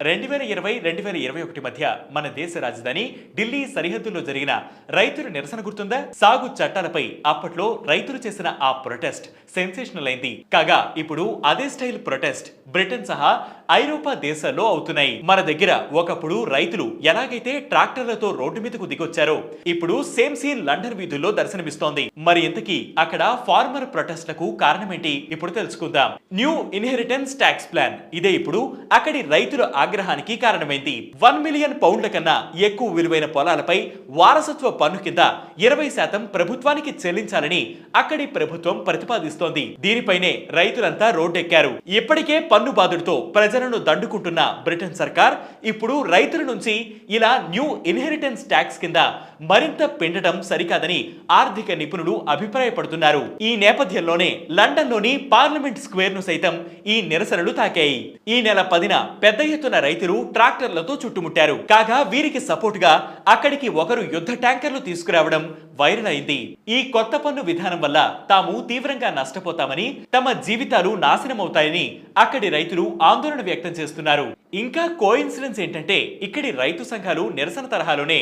2020-2021 మధ్య మన దేశ రాజధాని ఢిల్లీ సరిహద్దుల్లో జరిగిన రైతుల నిరసన గుర్తుందా? సాగు చట్టాలపై అప్పట్లో రైతులు చేసిన ఆ ప్రొటెస్ట్ సెన్సేషనల్ అయింది. కాగా ఇప్పుడు అదే స్టైల్ ప్రొటెస్ట్ బ్రిటన్ సహా ఐరోపా దేశాల్లో అవుతున్నాయి. మన దగ్గర ఒకప్పుడు రైతులు ఎలాగైతే ట్రాక్టర్లతో రోడ్డు మీదకు దిగొచ్చారో ఇప్పుడు సేమ్ సీన్ లండన్ వీధుల్లో దర్శనమిస్తోంది. మరి ఇంతకీ అక్కడ ఫార్మర్ ప్రొటెస్ట్లకు కారణమేంటి? ఇప్పుడు తెలుసుకుందాం. న్యూ ఇన్హెరిటెన్స్ ట్యాక్స్ ప్లాన్ ఇదే ఇప్పుడు అక్కడి రైతుల ఆగ్రహానికి కారణమైంది. 1 మిలియన్ పౌండ్ల కన్నా ఎక్కువ విలువైన పొలాలపై వారసత్వ పన్ను కింద 20% ప్రభుత్వానికి చెల్లించాలని అక్కడి ప్రభుత్వం ప్రతిపాదిస్తోంది. దీనిపైనే రైతులంతా రోడ్డెక్కారు. ఇప్పటికే పన్ను బాధుడితో ప్రజలను దండుకుంటున్న బ్రిటన్ సర్కార్ ఇప్పుడు రైతుల నుంచి ఇలా న్యూ ఇన్హెరిటెన్స్ ట్యాక్స్ కింద మరింత పెంచడం సరికాదని ఆర్థిక నిపుణులు అభిప్రాయపడుతున్నారు. ఈ నేపథ్యంలోనే లండన్లోని పార్లమెంట్ స్క్వేర్ ను సైతం ఈ నిరసనలు తాకాయి. ఈ నెల 10న పెద్ద ఎత్తున రైతులు ట్రాక్టర్లతో చుట్టుముట్టారు. కాగా వీరికి సపోర్ట్ గా అక్కడికి ఒకరు యుద్ధ ట్యాంకర్లు తీసుకురావడం వైరల్ అయింది. ఈ కొత్త పన్ను విధానం వల్ల తాము తీవ్రంగా నష్టపోతామని, తమ జీవితాలు నాశనమవుతాయని అక్కడి రైతులు ఆందోళన వ్యక్తం చేస్తున్నారు. ఇంకా కోఇన్సిడెన్స్ ఏంటంటే ఇక్కడి రైతు సంఘాలు నిరసన తరహాలోనే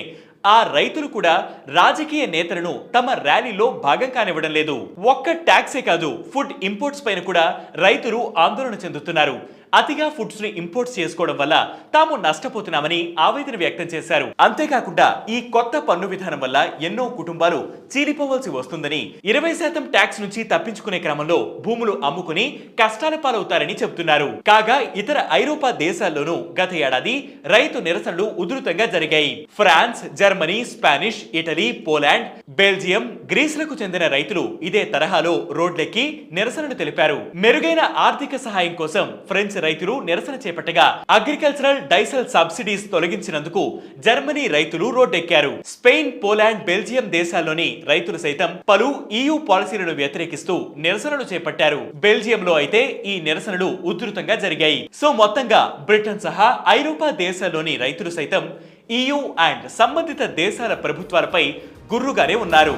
ఆ రైతులు కూడా రాజకీయ నేతలను తమ ర్యాలీలో భాగం కానివ్వడం లేదు. ఒక్క ట్యాక్సే కాదు, ఫుడ్ ఇంపోర్ట్స్ పైన కూడా రైతులు ఆందోళన చెందుతున్నారు. అతిగా ఫుడ్స్ ని ఇంపోర్ట్స్ చేసుకోవడం వల్ల తాము నష్టపోతున్నామని ఆవేదన వ్యక్తం చేశారు. అంతేకాకుండా ఈ కొత్త పన్ను విధానం వల్ల ఎన్నో కుటుంబాలు చీలిపోవలసి వస్తుందని, 20% ట్యాక్స్ నుంచి తప్పించుకునే క్రమంలో భూములు అమ్ముకుని కష్టాల పాలవుతారని చెబుతున్నారు. కాగా ఇతర ఐరోపా దేశాల్లోనూ గత ఏడాది రైతు నిరసనలు ఉధృతంగా జరిగాయి. France, Germany, Spanish, Italy, Poland, Belgium, గ్రీసులకు చెందిన రైతులు ఇదే తరహాలో రోడ్లెక్కి నిరసనలు తెలిపారు. మెరుగైన ఆర్థిక సహాయం కోసం ఫ్రెంచ్ రైతులు నిరసన చేపట్టగా అగ్రికల్చరల్ డైసల్ సబ్సిడీస్ తొలగించినందుకు జర్మనీ రైతులు రోడ్డెక్కారు. స్పెయిన్, పోలాండ్, బెల్జియం దేశాల్లోని రైతులు సైతం పలు EU పాలసీలను వ్యతిరేకిస్తూ నిరసనలు చేపట్టారు. బెల్జియంలో అయితే ఈ నిరసనలు ఉధృతంగా జరిగాయి. సో మొత్తంగా బ్రిటన్ సహా ఐరోపా దేశాల్లోని రైతులు సైతం EU అండ్ సంబంధిత దేశాల ప్రభుత్వాలపై గుర్రుగానే ఉన్నారు.